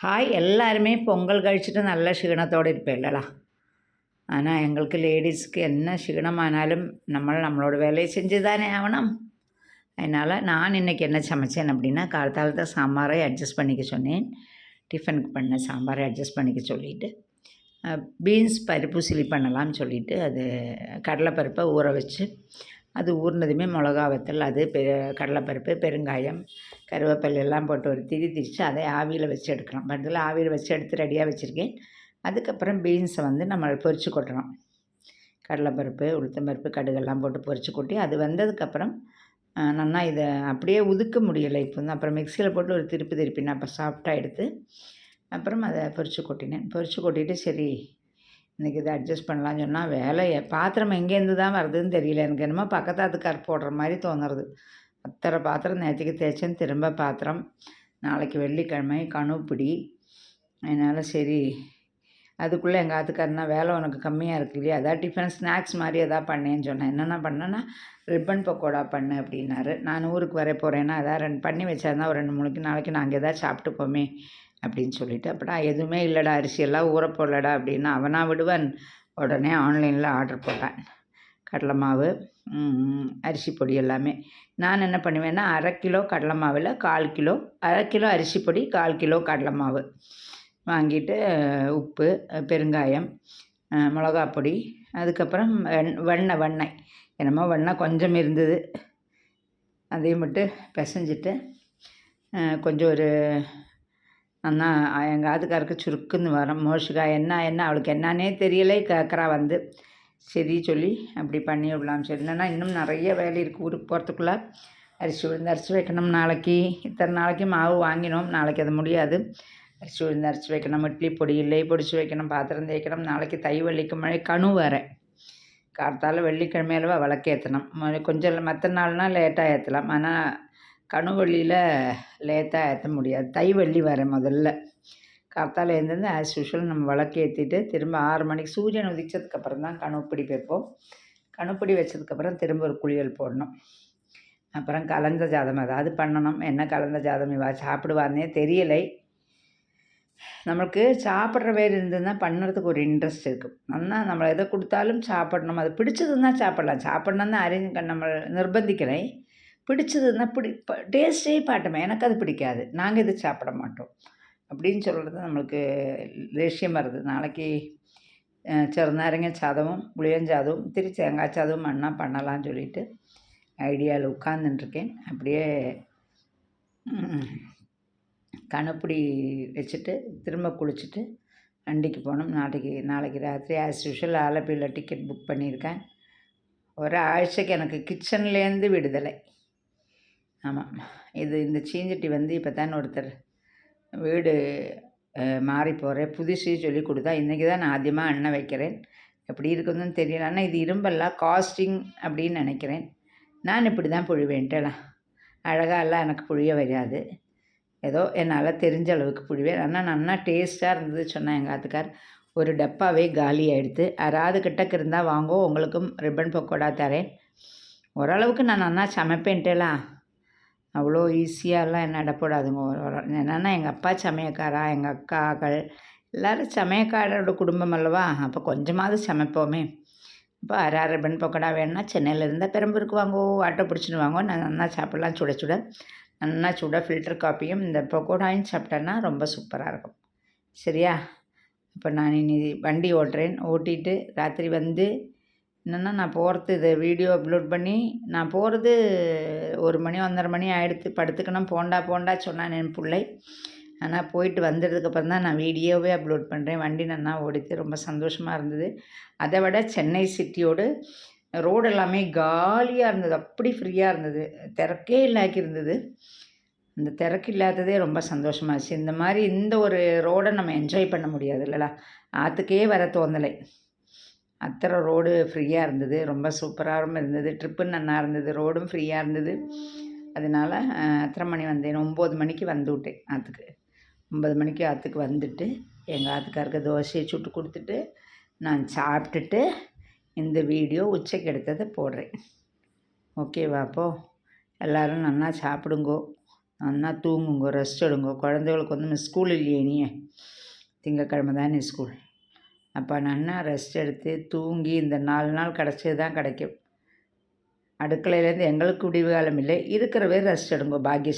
Hi எல்லாருமே பொங்கல் கழிச்சிட்டு நல்ல க்ஷீணத்தோடு இருப்பேன்லடா. ஆனால் எங்களுக்கு லேடிஸ்க்கு என்ன க்ஷீணமானாலும் நம்மளோட வேலையை செஞ்சு தானே ஆகணும். அதனால் நான் இன்றைக்கி என்ன சமைச்சேன் அப்படின்னா, காலத்தாலத்தை சாம்பாரை அட்ஜஸ்ட் பண்ணிக்க சொன்னேன். டிஃபனுக்கு பண்ண சாம்பாரை அட்ஜஸ்ட் பண்ணிக்க சொல்லிவிட்டு பீன்ஸ் பருப்பு சிலி பண்ணலாம்னு சொல்லிவிட்டு அது கடலைப்பருப்பை ஊற வச்சு அது ஊறினதுமே மிளகா வத்தல் அது கடலைப்பருப்பு பெருங்காயம் கருவேப்பிலை எல்லாம் போட்டு ஒரு திரித்து அதை ஆவியில் வச்சு எடுக்கலாம். பதில் ஆவியில் வச்சு எடுத்து ரெடியாக வச்சுருக்கேன். அதுக்கப்புறம் பீன்ஸை நம்ம பொரித்து கொட்டணும். கடலைப்பருப்பு உளுத்தம்பருப்பு கடுகெல்லாம் போட்டு பொரித்து கொட்டி அது வந்ததுக்கப்புறம் நல்லா இதை அப்படியே உதுக்க முடியலை. இப்போ வந்து அப்புறம் மிக்சியில் போட்டு ஒரு திருப்பினேன். அப்போ சாஃப்டாக எடுத்து அப்புறம் அதை பொரித்து கொட்டிட்டு சரி இன்றைக்கி இதை அட்ஜஸ்ட் பண்ணலான்னு சொன்னால் வேலையை பாத்திரம் எங்கேருந்து தான் வருதுன்னு தெரியல. எனக்கு என்னமோ பக்கத்தாத்துக்கார் போடுற மாதிரி தோணுறது. அத்தனை பாத்திரம் நேற்றுக்கு தேய்ச்சேன். திரும்ப பாத்திரம். நாளைக்கு வெள்ளிக்கிழமை கணுப்பிடி. அதனால் சரி அதுக்குள்ளே எங்கள் ஆத்துக்காரனா வேலை உனக்கு கம்மியாக இருக்கு இல்லையா, அதான் டிஃபன் ஸ்நாக்ஸ் மாதிரி எதாவது பண்ணேன்னு சொன்னேன். என்னென்ன பண்ணேன்னா ரிப்பன் பக்கோடா பண்ணு அப்படின்னாரு. நான் ஊருக்கு வர போகிறேன்னா அதான் பண்ணி வச்சாருந்தா ஒரு 2-3 நாளைக்கு நாங்கள் எதாவது சாப்பிட்டுப்போமே அப்படின்னு சொல்லிவிட்டு அப்படா எதுவுமே இல்லைடா அரிசியெல்லாம் ஊற போடலடா அப்படின்னா அவனா விடுவான். உடனே ஆன்லைனில் ஆர்டர் போட்டேன். கடலை மாவு அரிசி பொடி எல்லாமே. நான் என்ன பண்ணுவேன்னா 1/2 கிலோ கடலை மாவில் 1/4 கிலோ 1/2 கிலோ அரிசி பொடி 1/4 கிலோ கடலை மாவு வாங்கிட்டு உப்பு பெருங்காயம் மிளகாப்பொடி அதுக்கப்புறம் வெண்ணெய் என்னமோ வெண்ணெய் கொஞ்சம் இருந்தது அதையும் மட்டும் பிசைஞ்சிட்டு கொஞ்சம் ஒரு அண்ணா எங்கள் ஆத்துக்காருக்கு சுருக்குன்னு வரோம். மோஷிகா என்ன அவளுக்கு என்னன்னே தெரியலை கேட்குறா வந்து. சரி சொல்லி அப்படி பண்ணி விடலாம். சரி என்னென்னா இன்னும் நிறைய வேலை இருக்குது. ஊருக்கு போகிறதுக்குள்ளே அரிசி வைக்கணும். நாளைக்கு இத்தனை நாளைக்கு மாவு வாங்கினோம். நாளைக்கு அது முடியாது. அரிசி வைக்கணும். இட்லி பொடி இல்லை பொடிச்சு வைக்கணும். பாத்திரம் தேய்க்கணும். நாளைக்கு தை வெள்ளிக்கு மழை கணு வேறு. கார்த்தால வெள்ளிக்கிழமையிலவா விளக்கேற்றணும். கொஞ்சம் மற்ற நாள்னால் லேட்டாக ஏற்றலாம். ஆனால் கணுவள்ளியில் லேட்டாக ஏற்ற முடியாது. தை வெள்ளி வர முதல்ல கார்த்தால எழுந்திருந்து ஆஸ் யூஷுவல் நம்ம விளக்கு ஏற்றிட்டு திரும்ப 6 மணிக்கு சூரியன் உதிச்சதுக்கப்புறம் தான் கணுப்பிடி வைப்போம். கணுப்பிடி வச்சதுக்கப்புறம் திரும்ப ஒரு குளியல் போடணும். அப்புறம் கலந்த ஜாதம் ஏதாவது பண்ணணும். என்ன கலந்த ஜாதம் இவா சாப்பிடுவான்னே தெரியலை. நம்மளுக்கு சாப்பிட்ற வேறு இருந்ததுன்னா பண்ணுறதுக்கு ஒரு இன்ட்ரெஸ்ட் இருக்கும். ஆனால் நம்மளை எதை கொடுத்தாலும் சாப்பிடணும். அது பிடிச்சதுன்னா சாப்பிட்லாம். சாப்பிட்ணுன்னு நம்ம நிர்பந்திக்கலை. பிடிச்சதுன்னா டேஸ்ட்டே பாட்டோமே எனக்கு அது பிடிக்காது, நாங்கள் இது சாப்பிட மாட்டோம் அப்படின்னு சொல்கிறது நம்மளுக்கு தேசியம் வருது. நாளைக்கு ചെറുനാരങ്ങ சாதமும் புளியஞ்சாதமும் தேங்காய் சாதமும் மண்ணா பண்ணலான்னு சொல்லிட்டு ஐடியாவில் உட்கார்ந்துட்டுருக்கேன். அப்படியே கணுப்பிடி வச்சுட்டு திரும்ப குளிச்சுட்டு வண்டிக்கு போகணும். நாளைக்கு ராத்திரி ஆஸ் யூஷுவல் ஆலப்பியில் டிக்கெட் புக் பண்ணியிருக்கேன். ஒரு ஆഴ്ചக்கு எனக்கு கிச்சன்லேருந்து விடுதலை. ஆமாம், இந்த சீஞ்சட்டி வந்து இப்போ தான் ஒருத்தர் வீடு மாறி போகிறேன் புதுசு சொல்லி கொடுத்தா. இன்றைக்கி தான் நான் ஆദ്യமாக எண்ணெய் வைக்கிறேன். எப்படி இருக்குதுன்னு தெரியல. ஆனால் இது இரும்பெல்லாம் காஸ்டிங் அப்படின்னு நினைக்கிறேன். நான் இப்படி தான் புழிவேன்ட்டேலாம். அழகாலாம் எனக்கு புழிய வராது. ஏதோ என்னால் தெரிஞ்ச அளவுக்கு புழிவேன். ஆனால் நல்லா டேஸ்ட்டாக இருந்தது சொன்னேன் எங்கள் ஆத்துக்கார். ஒரு டப்பாவே காலி ஆகிடுது. யாராவது கிட்டக்கு இருந்தால் வாங்கோ, உங்களுக்கும் ரிப்பன் பக்கோடா தரேன். ஓரளவுக்கு நான் நல்லா சமைப்பேன்ட்டேலாம். அவ்வளோ ஈஸியாகலாம் என்ன இடப்படாதுங்க. என்னென்னா எங்கள் அப்பா சமையக்காரா, எங்கள் அக்காக்கள் எல்லோரும் சமையக்காரோட குடும்பம் அல்லவா. அப்போ கொஞ்சமாவது சமைப்போமே. இப்போ ரிப்பன் பக்கோடா வேணுன்னா சென்னையில் இருந்தால் பெரம்பூருக்கு வாங்கோ, ஆட்டோ பிடிச்சின்னு வாங்கோ. நான் நல்லா சாப்பிட்லாம். நல்லா சுட ஃபில்டர் காப்பியும் இந்த பக்கோடாயும் சாப்பிட்டேன்னா ரொம்ப சூப்பராக இருக்கும். சரியா? இப்போ நான் இனி வண்டி ஓட்டுறேன். ஓட்டிட்டு ராத்திரி வந்து என்னென்னா நான் போகிறது இதை வீடியோ அப்லோட் பண்ணி நான் போகிறது 1 மணி 1:30 மணி ஆகிடுத்து. படுத்துக்கணும். போண்டா சொன்னான் என் பிள்ளை. ஆனால் போயிட்டு வந்ததுக்கப்புறம் தான் நான் வீடியோவே அப்லோட் பண்ணுறேன். வண்டி நல்லா ஓடித்து ரொம்ப சந்தோஷமாக இருந்தது. அதை விட சென்னை சிட்டியோடு ரோடு எல்லாமே காலியாக இருந்தது. அப்படி ஃப்ரீயாக இருந்தது. திறக்கே இல்லாக்கி இருந்தது. அந்த திறக்கு இல்லாததே ரொம்ப சந்தோஷமாச்சு. இந்த மாதிரி இந்த ஒரு ரோடை நம்ம என்ஜாய் பண்ண முடியாது இல்லைலா. ஆற்றுக்கே வர தோணலை. அத்தனை ரோடு ஃப்ரீயாக இருந்தது. ரொம்ப சூப்பராகவும் இருந்தது. ட்ரிப்பும் நல்லா இருந்தது. ரோடும் ஃப்ரீயாக இருந்தது. அதனால் எத்தனை மணி வந்தேன்? 9 மணிக்கு வந்து விட்டேன் ஆற்றுக்கு. 9 மணிக்கு ஆற்றுக்கு வந்துட்டு எங்கள் ஆற்றுக்காருக்கு தோசையை சுட்டு கொடுத்துட்டு நான் சாப்பிட்டுட்டு இந்த வீடியோ உச்சைக்கு எடுத்ததை போடுறேன். ஓகேவா? அப்போது எல்லோரும் நல்லா சாப்பிடுங்கோ. நல்லா தூங்குங்க, ரெஸ்ட் எடுங்க. குழந்தைகளுக்கு வந்து ஸ்கூல் இல்லையே நீ, திங்கக்கிழமை தானே ஸ்கூல். அப்போ நல்லா ரெஸ்ட் எடுத்து தூங்கி இந்த 4 நாள் கிடச்சது தான் கிடைக்கும். அடுக்கலையிலேருந்து எங்களுக்கு விடிவு காலம் இல்லை, இருக்கிற பேர் ரெஸ்ட் எடுங்க. பாக்கிய